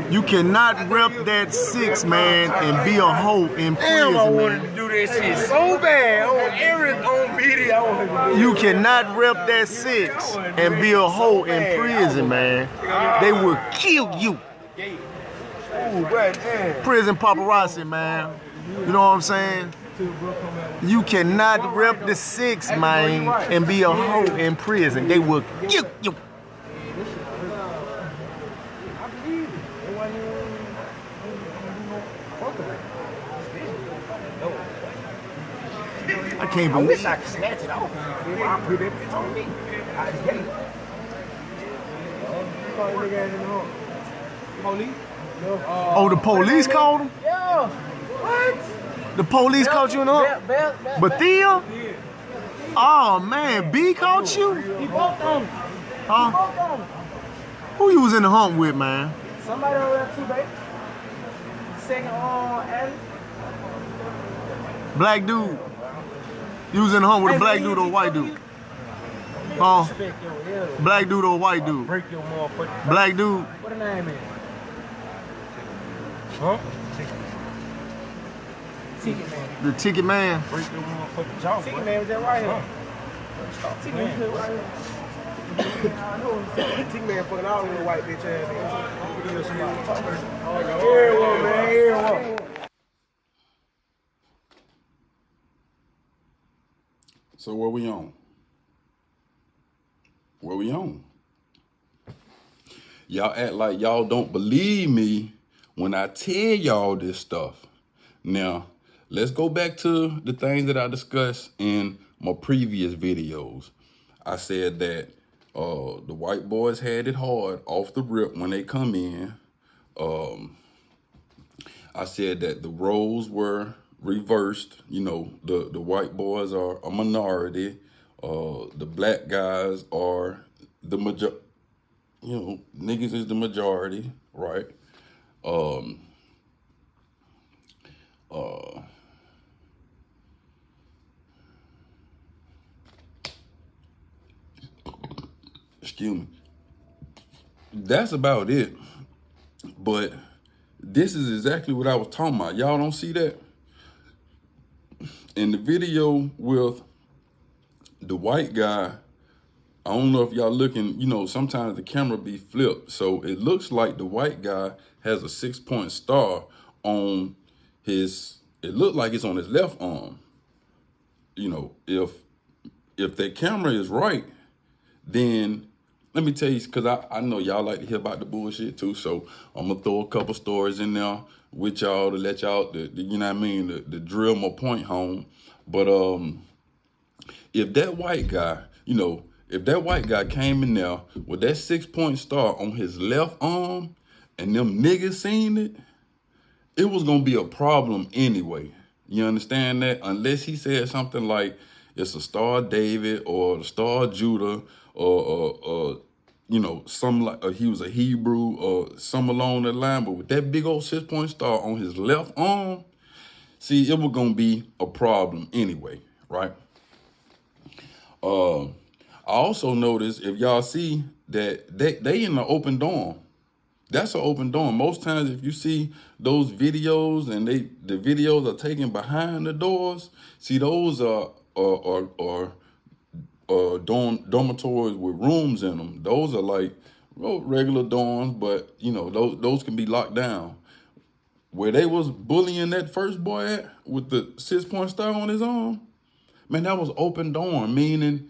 You cannot rep that 6, man, and be a hoe in prison, Damn, I wanted man. to do that shit so bad. On video. You cannot rep that 6 and be a hoe in prison, man. They will kill you. Prison paparazzi, man. You know what I'm saying? You cannot rep the 6, man, and be a hoe in prison. They will kill you. I can't believe. I wish I could snatch it off. I put that bitch on me. I just gave it. Police? Oh, the police called him? Yeah. What? The police caught you in the hump? Bethia? Oh, man, B caught you? He both on him. Huh? He both on him. Who you was in the hump with, man? Somebody over there too, baby. Second alley. Black dude. You was in the hump with a black dude or a white dude? Huh? Black dude or a white dude? Break your motherfucking. Black dude. What the name is? Huh? Ticket man. The ticket man. Break your motherfucking jaw. Ticket man was that right here. Ticket man was right here. Ticket man fucking all in the white bitch ass. Everyone, man. Everyone. So what we on? What we on? Y'all act like y'all don't believe me when I tell y'all this stuff. Now, let's go back to the things that I discussed in my previous videos. I said that the white boys had it hard off the rip when they come in. I said that the roles were reversed. You know, the white boys are a minority. The black guys are the majority. You know, niggas is the majority, right? Excuse me. That's about it. But this is exactly what I was talking about. Y'all don't see that? In the video with the white guy, I don't know if y'all looking, you know, sometimes the camera be flipped. So it looks like the white guy has a 6-point star on his, it looked like it's on his left arm. You know, if that camera is right, then let me tell you, because I know y'all like to hear about the bullshit too. So I'm going to throw a couple stories in there with y'all to let y'all, you know what I mean, to drill my point home. But if that white guy, you know, if that white guy came in there with that 6-point star on his left arm and them niggas seen it, it was going to be a problem anyway. You understand that? Unless he said something like it's a Star David or the Star Judah or you know, some like he was a Hebrew or some along that line. But with that big old 6-point star on his left arm, see, it was going to be a problem anyway, right? I also noticed, if y'all see that they in the open dorm. That's an open dorm. Most times if you see those videos and the videos are taken behind the doors, see those are dormitories with rooms in them. Those are like regular dorms, but you know, those can be locked down. Where they was bullying that first boy at with the 6-point star on his arm, man, that was open dorm, meaning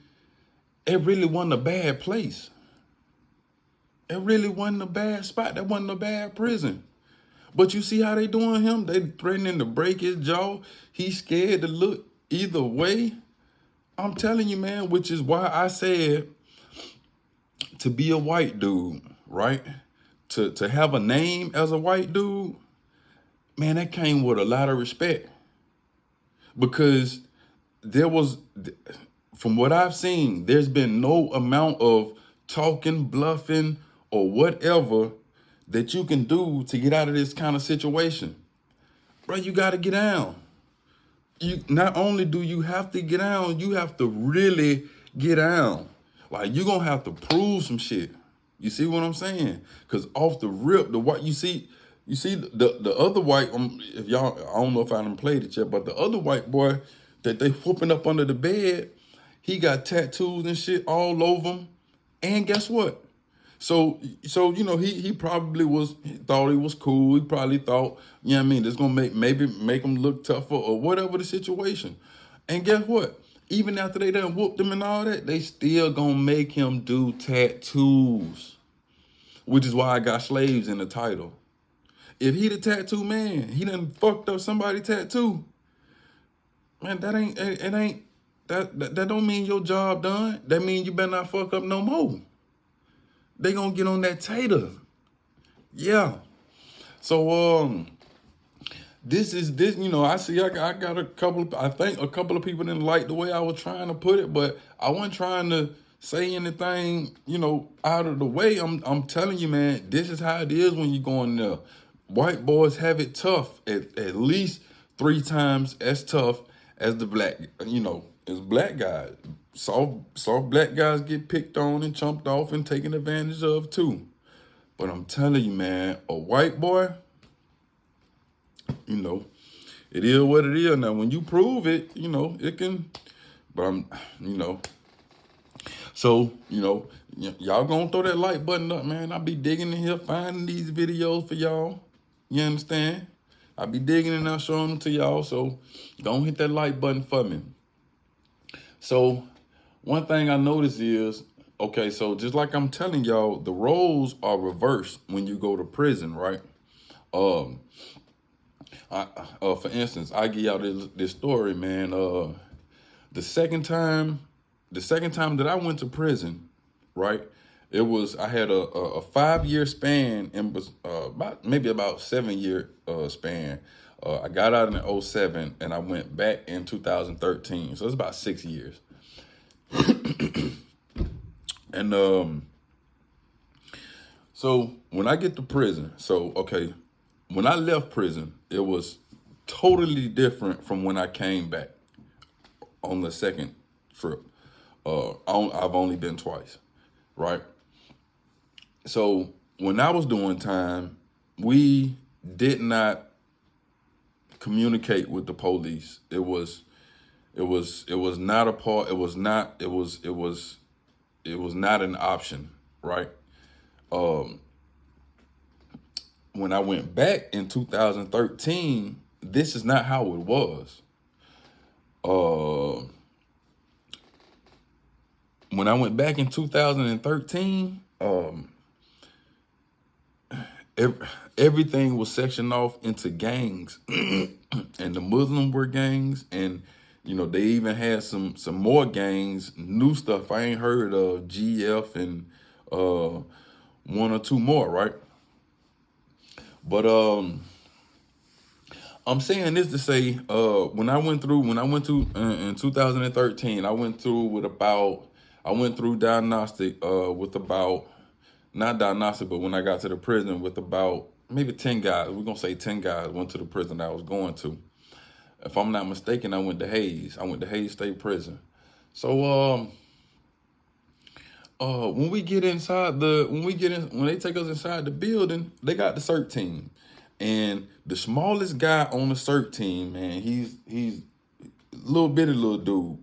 it really wasn't a bad place. It really wasn't a bad spot. That wasn't a bad prison. But you see how they doing him? They threatening to break his jaw. He's scared to look either way. I'm telling you, man, which is why I said to be a white dude, right? To have a name as a white dude, man, that came with a lot of respect. Because there was, from what I've seen, there's been no amount of talking, bluffing, or whatever that you can do to get out of this kind of situation. Bro, you got to get down. You not only do you have to get down, you have to really get down. Like, you're going to have to prove some shit. You see what I'm saying? Because off the rip, the white, you see the other white, if y'all, I don't know if I done played it yet, but the other white boy that they whooping up under the bed, he got tattoos and shit all over him. And guess what? So you know, he probably thought he was cool. He probably thought, you know what I mean, this gonna make him look tougher or whatever the situation. And guess what? Even after they done whooped him and all that, they still gonna make him do tattoos. Which is why I got slaves in the title. If he the tattoo man, he done fucked up somebody's tattoo. Man, that don't mean your job done. That mean you better not fuck up no more. They gonna get on that tater. Yeah. So this, you know, I got a couple of people didn't like the way I was trying to put it, but I wasn't trying to say anything, you know, out of the way. I'm telling you, man, this is how it is when you go in there. White boys have it tough, at least 3 times as tough as the black, you know, as black guys. Soft black guys get picked on and chumped off and taken advantage of too. But I'm telling you, man, a white boy, you know, it is what it is. Now, when you prove it, you know, it can, but you know. So, you know, y'all gonna throw that like button up, man. I'll be digging in here, finding these videos for y'all. You understand? I'll be digging and I'll showing them to y'all. So, go hit that like button for me. So, one thing I noticed is, okay, so just like I'm telling y'all, the roles are reversed when you go to prison, right? For instance, I give y'all this story, man. The second time that I went to prison, right? I had a 5-year span and was about 7-year span. I got out in 2007 and I went back in 2013. So it's about 6 years. And so when I get to prison, when I left prison, it was totally different from when I came back on the second trip. I've only been twice, right? So when I was doing time, we did not communicate with the police. It was not a part. It was not an option, right? When I went back in 2013, this is not how it was. When I went back in 2013, everything was sectioned off into gangs, and the Muslim were gangs, and you know they even had some more gangs, new stuff I ain't heard of, GF and 1 or 2 more, right? But I'm saying this to say, when I went to in 2013, I went through diagnostic with about, not diagnostic, but when I got to the prison with about maybe 10 guys. We're gonna say 10 guys went to the prison that I was going to. If I'm not mistaken, I went to Hayes. I went to Hayes State Prison. So when they take us inside the building, they got the CERT team. And the smallest guy on the CERT team, man, he's a little dude.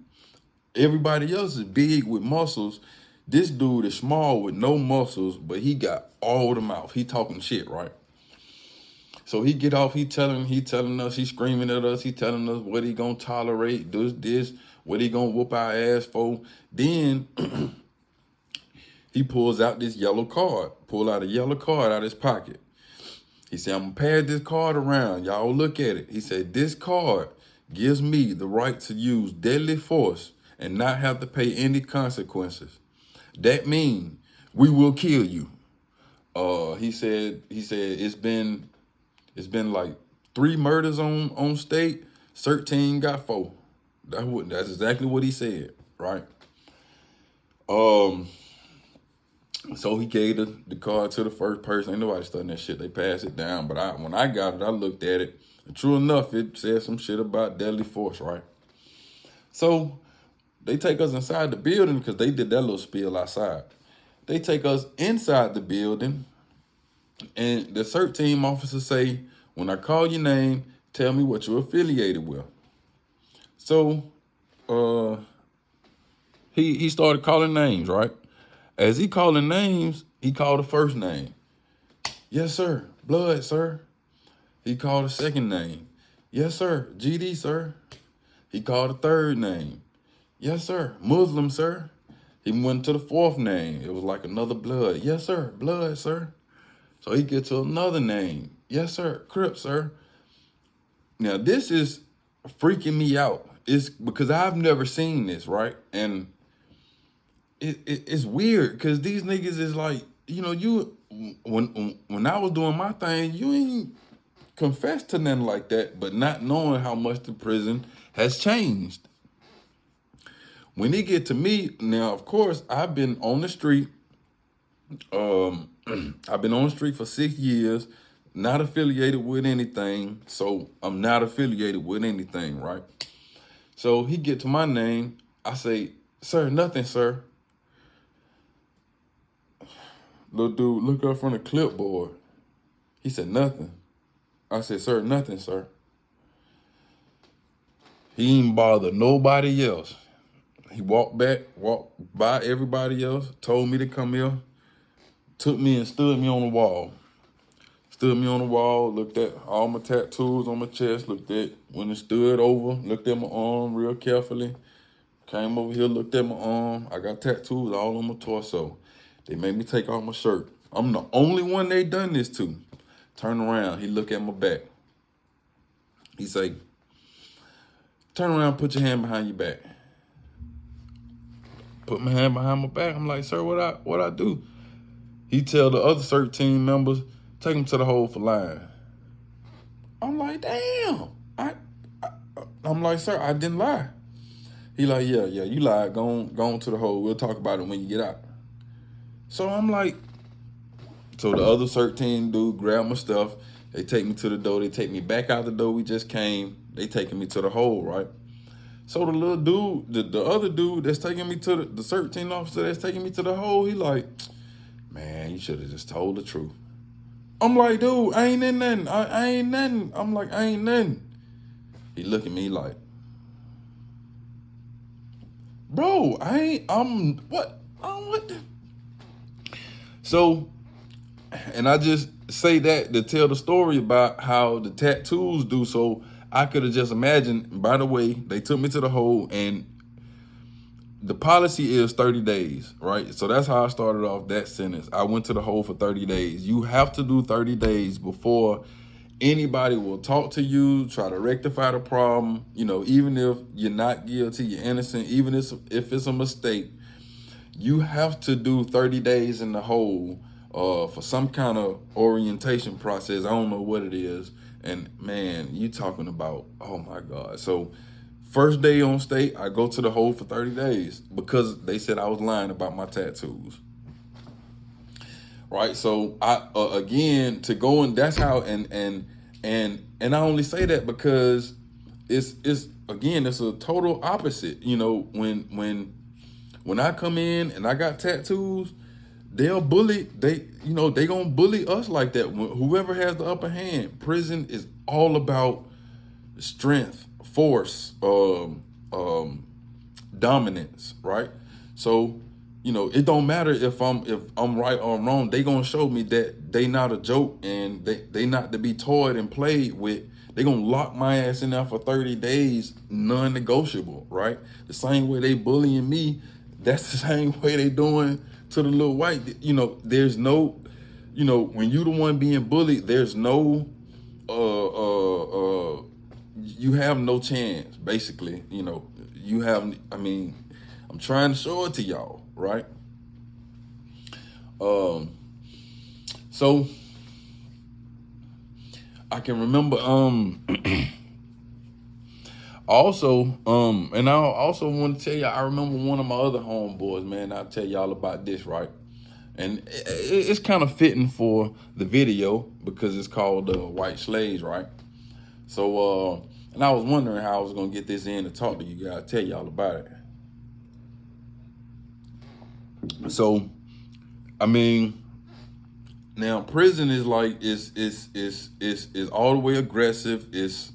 Everybody else is big with muscles. This dude is small with no muscles, but he got all the mouth. He talking shit, right? So he get off, he telling us, he screaming at us, he telling us what he gonna tolerate, this, what he gonna whoop our ass for. Then he pulls out this yellow card, out a yellow card out of his pocket. He said, I'm gonna pass this card around. Y'all look at it. He said, this card gives me the right to use deadly force and not have to pay any consequences. That means we will kill you. He said it's been like 3 murders on state. 13 got 4. That's exactly what he said, right? So he gave the card to the first person. Ain't nobody studying that shit. They passed it down. But when I got it, I looked at it. And true enough, it said some shit about deadly force, right? So they take us inside the building because they did that little spiel outside. they take us inside the building, and the CERT team officer say, when I call your name, tell me what you're affiliated with. So he started calling names, right? As he calling names, he called the first name. Yes, sir. Blood, sir. He called the second name. Yes, sir. GD, sir. He called the third name. Yes, sir. Muslim, sir. He went to the fourth name. It was like another blood. Yes, sir. Blood, sir. So he gets to another name. Yes, sir. Crip, sir. Now, this is freaking me out. It's because I've never seen this, right? And it's weird because these niggas is like, you know, when I was doing my thing, you ain't confess to nothing like that, but not knowing how much the prison has changed. When they get to me, now, of course, I've been on the street. I've been on the street for 6 years, not affiliated with anything. So I'm not affiliated with anything, right? So he get to my name. I say, sir, nothing, sir. Little dude look up from the clipboard. He said, nothing. I said, sir, nothing, sir. He ain't bother nobody else. He walked by everybody else, told me to come here, took me and stood me on the wall. Stood me on the wall, looked at all my tattoos on my chest, looked at, when it stood over, looked at my arm real carefully. Came over here, looked at my arm. I got tattoos all on my torso. They made me take off my shirt. I'm the only one they done this to. Turn around, he look at my back. He say, turn around, put your hand behind your back. Put my hand behind my back. I'm like, sir, what I do? He tell the other CERT team members, take him to the hole for lying. I'm like, damn. I'm like, sir, I didn't lie. He like, yeah, you lied. Go on to the hole. We'll talk about it when you get out. So I'm like, so the other CERT team dude grab my stuff. They take me to the door. They take me back out the door we just came. They taking me to the hole, right? So the little dude, the other dude that's taking me to the CERT team officer that's taking me to the hole, he like, man, you should have just told the truth. I'm like, dude, I ain't in nothing. I ain't nothing. I'm like, I ain't nothing. He look at me like, bro, what? What the? So, and I just say that to tell the story about how the tattoos do. So I could have just imagined, by the way, they took me to the hole and the policy is 30 days, right? So that's how I started off that sentence. I went to the hole for 30 days. You have to do 30 days before anybody will talk to you, try to rectify the problem. You know, even if you're not guilty, you're innocent, even if it's a mistake, you have to do 30 days in the hole for some kind of orientation process. I don't know what it is. And man, you talking about, oh my God. So first day on state, I go to the hole for 30 days because they said I was lying about my tattoos. Right. So I, again, to go and that's how, and I only say that because it's a total opposite. You know, when I come in and I got tattoos, they'll bully, they gonna bully us like that. Whoever has the upper hand. Prison is all about strength, force, dominance, right? So, you know, it don't matter if I'm right or wrong. They gonna show me that they not a joke and they not to be toyed and played with. They gonna lock my ass in there for 30 days, non-negotiable, right? The same way they bullying me, that's the same way they doing to the little white. You know, there's no, you know, when you the one being bullied, there's no, you have no chance, basically. You know, you have, I mean, I'm trying to show it to y'all, right? So I can remember, also, and I also want to tell you, I remember one of my other homeboys, man. I'll tell y'all about this, right? And it's kind of fitting for the video because it's called White Slaves, right? So, and I was wondering how I was going to get this in to talk to you guys, tell y'all about it. So I mean, now prison is like is all the way aggressive. It's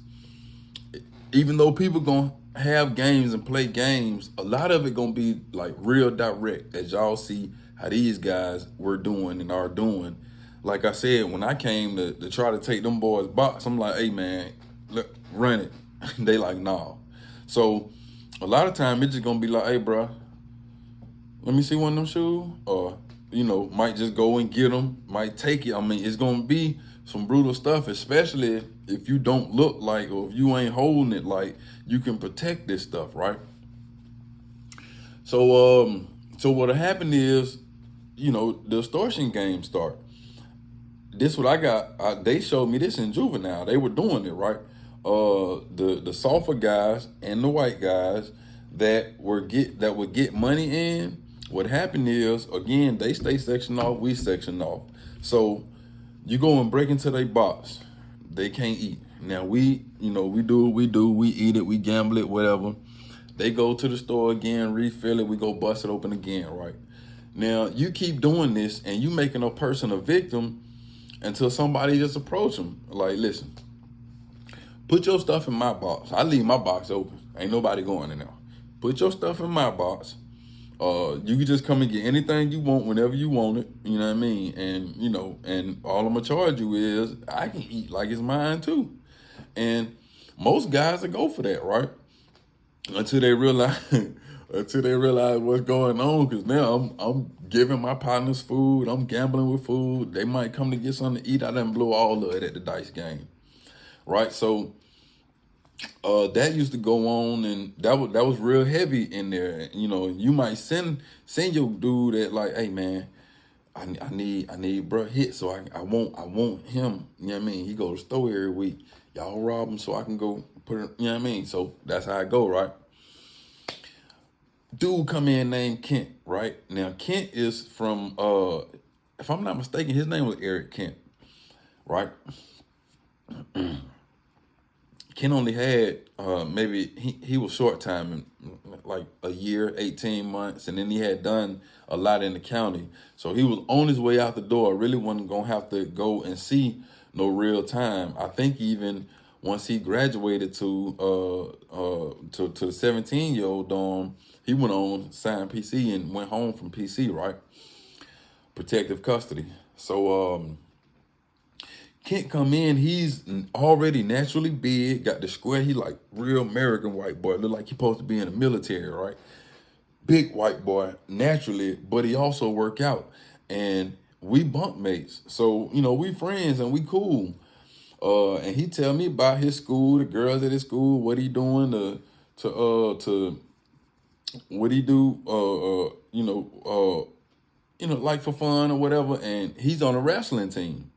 even though people gonna have games and play games, a lot of it gonna be like real direct, as y'all see how these guys were doing and are doing. Like I said, when I came to try to take them boys box, I'm like, hey man, look, run it. They like, nah. So a lot of time it's just gonna be like, hey bro, let me see one of them shoes, or might just go and get them, might take it. I mean, it's gonna be some brutal stuff, especially if you don't look like, or if you ain't holding it like you can protect this stuff, right? So what happened is, the extortion game start. This what I got. They showed me this in juvenile. They were doing it, right. The softer guys and the white guys that would get money in. What happened is, again, they stay section off, we section off. So you go and break into their box. They can't eat. Now we do what we do. We eat it, we gamble it, whatever. They go to the store again, refill it, we go bust it open again, right? Now you keep doing this and you making a person a victim until somebody just approach them. Like, listen, put your stuff in my box. I leave my box open. Ain't nobody going in there. Put your stuff in my box. You can just come and get anything you want whenever you want it. You know what I mean? And, and all I'm gonna charge you is I can eat like it's mine too. And most guys will go for that, right? Until they realize what's going on. Cause now I'm giving my partners food. I'm gambling with food. They might come to get something to eat. I done blow all of it at the dice game. Right? So that used to go on, and that was real heavy in there. You might send your dude that like, hey man, I need bro hit, so I want him. You know what I mean? He go to the store every week. Y'all rob him so I can go put it. You know what I mean? So that's how I go, right? Dude come in named Kent, right? Now Kent is from if I'm not mistaken, his name was Eric Kent, right? Ken only had maybe he was short time, like a year, 18 months, and then he had done a lot in the county. So he was on his way out the door. Really wasn't gonna have to go and see no real time. I think even once he graduated to the 17-year-old dorm, he went on, signed PC, and went home from PC, right? Protective custody. So Kent come in, he's already naturally big, got the square, he like real American white boy, look like he supposed to be in the military, right? Big white boy, naturally, but he also work out. And we bunk mates, so, we friends and we cool. And he tell me about his school, the girls at his school, what he doing to what he do, like for fun or whatever. And he's on a wrestling team.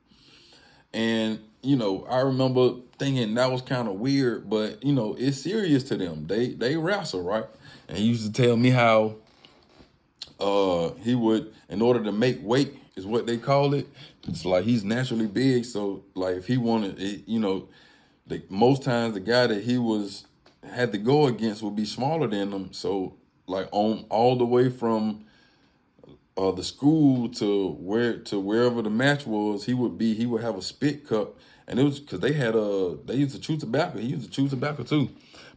And, I remember thinking that was kind of weird, but, it's serious to them. They wrestle, right? And he used to tell me how he would, in order to make weight, is what they call it. It's like he's naturally big. So, like, if he wanted, most times the guy that he had to go against would be smaller than him. So, like, on all the way from the school to wherever the match was, he would have a spit cup, and it was because they used to chew tobacco. He used to chew tobacco too,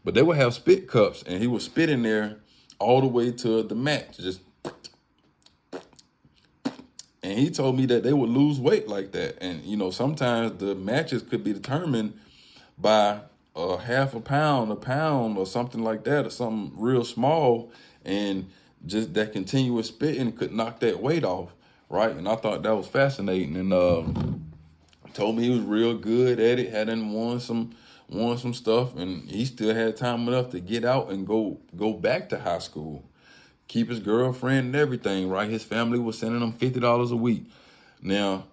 but they would have spit cups, and he would spit in there all the way to the match. And he told me that they would lose weight like that, and sometimes the matches could be determined by half a pound, or something like that, or something real small, and just that continuous spitting could knock that weight off, right? And I thought that was fascinating. And told me he was real good at it, hadn't won some stuff, and he still had time enough to get out and go back to high school, keep his girlfriend and everything, right? His family was sending him $50 a week. Now,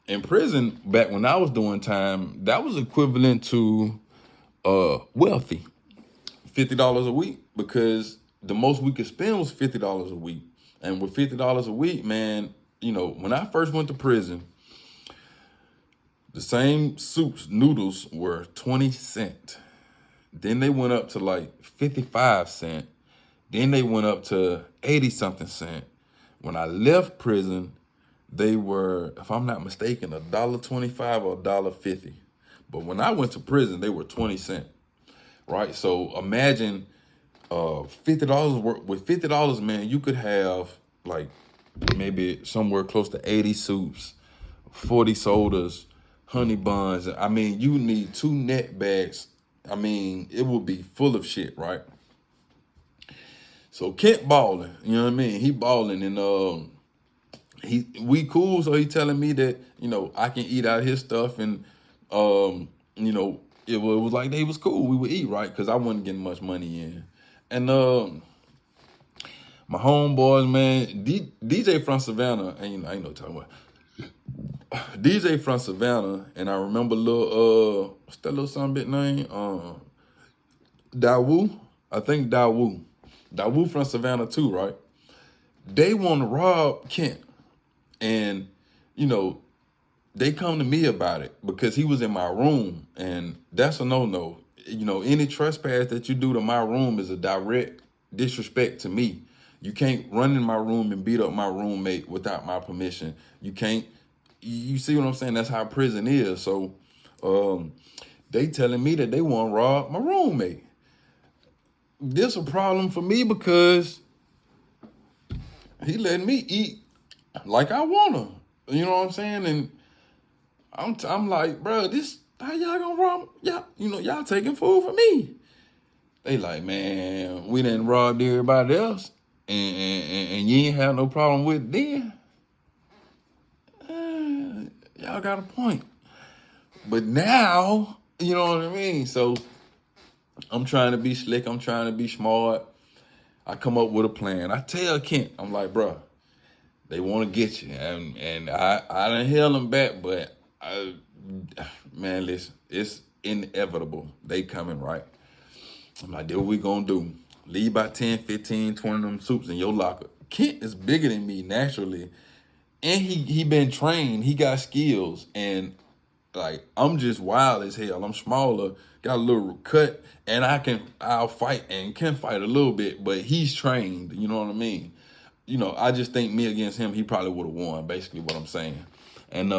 in prison, back when I was doing time, that was equivalent to wealthy, $50 a week, because the most we could spend was $50 a week. And with $50 a week, man, when I first went to prison, the same soups, noodles were 20 cents. Then they went up to like 55 cents. Then they went up to 80 something cent. When I left prison, they were, if I'm not mistaken, $1.25 or $1.50. But when I went to prison, they were 20 cents, right? So imagine $50 worth. With $50, man, you could have like maybe somewhere close to 80 soups, 40 sodas, honey buns. I mean, you need 2 net bags. I mean, it would be full of shit, right? So Kent balling, you know what I mean? He balling, and we cool. So he telling me that, you know, I can eat out his stuff, and you know, it was like they was cool. We would eat, right? Because I wasn't getting much money in, and my homeboys, man, DJ from Savannah, and you know, I ain't no talking about DJ from Savannah, and I remember little what's that little son bit name? Dawu. I think Dawu. Dawu from Savannah too, right? They want to rob Kent. And, you know, they come to me about it because he was in my room, and that's a no-no. You know, any trespass that you do to my room is a direct disrespect to me. You can't run in my room and beat up my roommate without my permission. You can't, you see what I'm saying? That's how prison is. So they telling me that they want to rob my roommate. This a problem for me because he letting me eat like I wanna. You know what I'm saying? And I'm like, bro, this how y'all gonna rob? Y'all, you know, y'all taking food from me. They like, man, we done robbed everybody else, and you ain't have no problem with it then. Y'all got a point. But now, you know what I mean? So I'm trying to be slick. I'm trying to be smart. I come up with a plan. I tell Kent, I'm like, bro, they want to get you, and I done held them back, but man, listen, it's inevitable. They coming, right? I'm like, what we gonna do? Leave about 10, 15, 20 of them soups in your locker. Kent is bigger than me naturally, and he been trained. He got skills, and like I'm just wild as hell. I'm smaller, got a little cut, and I'll fight and can fight a little bit, but he's trained. You know what I mean? You know, I just think me against him, he probably would have won. Basically, what I'm saying, and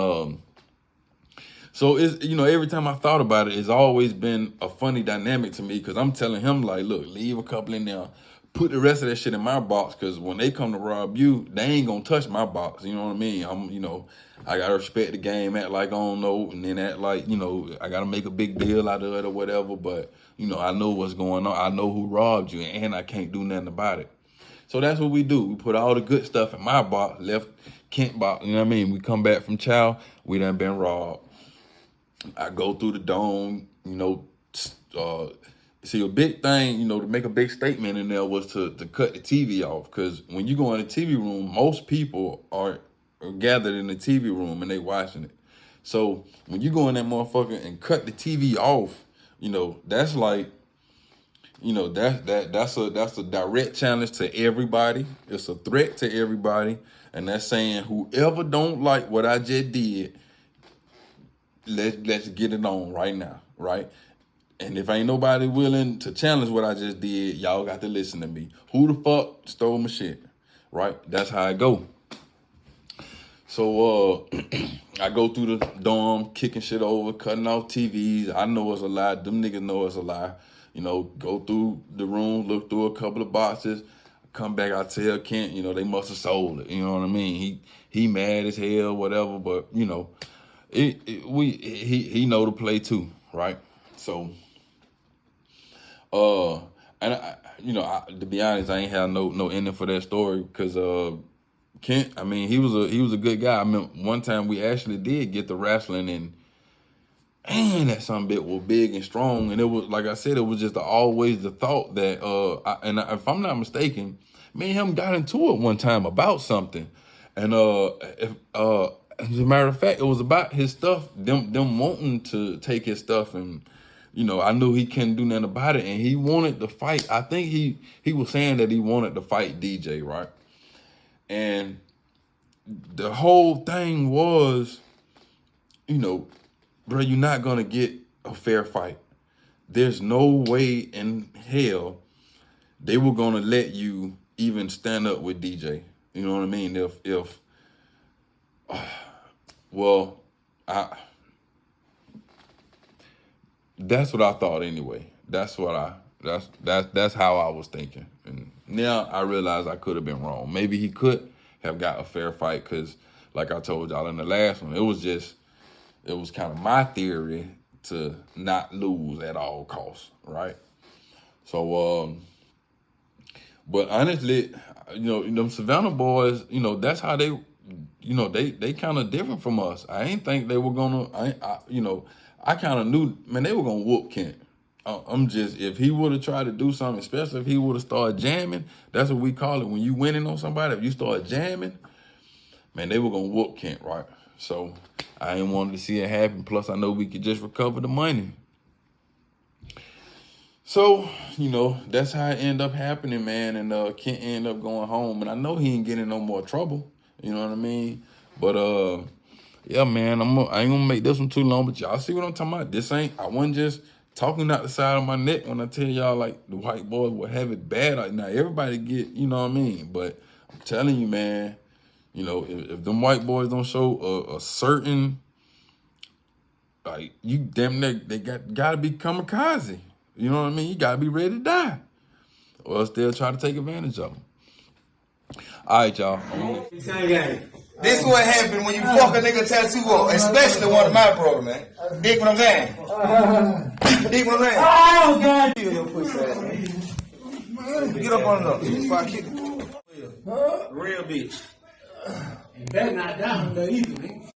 so it's, you know, every time I thought about it, it's always been a funny dynamic to me because I'm telling him like, look, leave a couple in there, put the rest of that shit in my box because when they come to rob you, they ain't gonna touch my box. You know what I mean? You know, I gotta respect the game, act like I don't know, and then act like, you know, I gotta make a big deal out of it or whatever. But you know, I know what's going on. I know who robbed you, and I can't do nothing about it. So that's what we do. We put all the good stuff in my box, left Kent box. You know what I mean? We come back from chow, we done been robbed. I go through the dome, you know, see a big thing, you know, to make a big statement in there was to cut the TV off. Because when you go in the TV room, most people are gathered in the TV room and they watching it. So when you go in that motherfucker and cut the TV off, you know, that's like, you know, that's a direct challenge to everybody. It's a threat to everybody. And that's saying whoever don't like what I just did, let's get it on right now, right? And if ain't nobody willing to challenge what I just did, y'all got to listen to me. Who the fuck stole my shit, right? That's how I go. So I go through the dorm, kicking shit over, cutting off TVs. I know it's a lie. Them niggas know it's a lie. You know, go through the room, look through a couple of boxes, come back, I tell Kent, you know, they must have sold it. You know what I mean? He mad as hell, whatever, but you know, he know the play too, right? So, and you know, to be honest, I ain't have no ending for that story because Kent, I mean, he was a good guy. I mean, one time we actually did get the wrestling, and that some bit was big and strong, and it was like I said, it was just always the thought that if I'm not mistaken, me and him got into it one time about something, and as a matter of fact, it was about his stuff, them wanting to take his stuff, and you know, I knew he couldn't do nothing about it, and he wanted to fight. I think he was saying that he wanted to fight DJ, right? And the whole thing was, you know, bro, you're not gonna get a fair fight. There's no way in hell they were gonna let you even stand up with DJ. You know what I mean? If Well, that's what I thought anyway. That's how I was thinking. And now I realize I could have been wrong. Maybe he could have got a fair fight because, like I told y'all in the last one, it was kind of my theory to not lose at all costs, right? So, but honestly, them Savannah boys, that's how they, they kind of different from us. I ain't think they were gonna, I kind of knew, man, they were gonna whoop Kent. I'm just, if he would have tried to do something, especially if he would have started jamming, that's what we call it when you winning on somebody. If you start jamming, man, they were gonna whoop Kent, right? So I ain't wanted to see it happen. Plus, I know we could just recover the money. So, that's how it ended up happening, man. And Kent ended up going home. And I know he ain't getting no more trouble. You know what I mean? But yeah, man, I ain't gonna make this one too long. But y'all see what I'm talking about? I wasn't just talking out the side of my neck when I tell y'all like the white boys will have it bad right now. Everybody get, you know what I mean? But I'm telling you, man, if them white boys don't show a certain, like, you damn near, they gotta be kamikaze. You know what I mean? You gotta be ready to die, or else they'll try to take advantage of them. All right, y'all. This is what happened when you fuck a nigga tattoo up, especially one of my brother, man. Dig what I'm saying? Dig what I'm saying? Oh, God. Get up on the before I kick it. Real bitch. You better not down there either, man.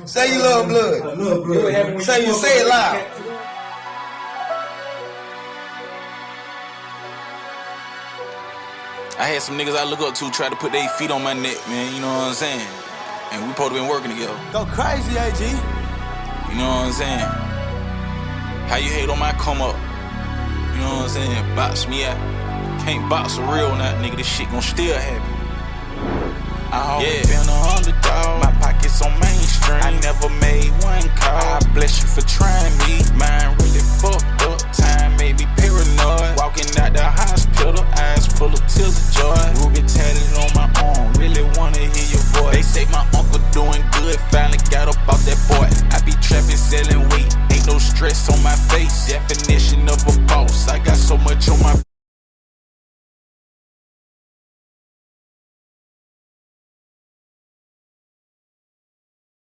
Say you love blood. I love blood. Say it loud. I had some niggas I look up to try to put their feet on my neck, man, you know what I'm saying? And we supposed to been working together. Go crazy, AG. You know what I'm saying? How you hate on my come up? You know what I'm saying? Box me out. Can't box a real now, nigga, this shit gon' still happen. I always been a underdog. My pockets on mainstream. I never made one call. I bless you for trying me. Mine really fucked up. Time made me paranoid. Walking out the hospital, eyes full of tears of joy. Ruby tatted on my arm. Really wanna hear your voice. They say my uncle doing good. Finally got up off that boy. I be trapping, selling weight. Ain't no stress on my face. Definition of a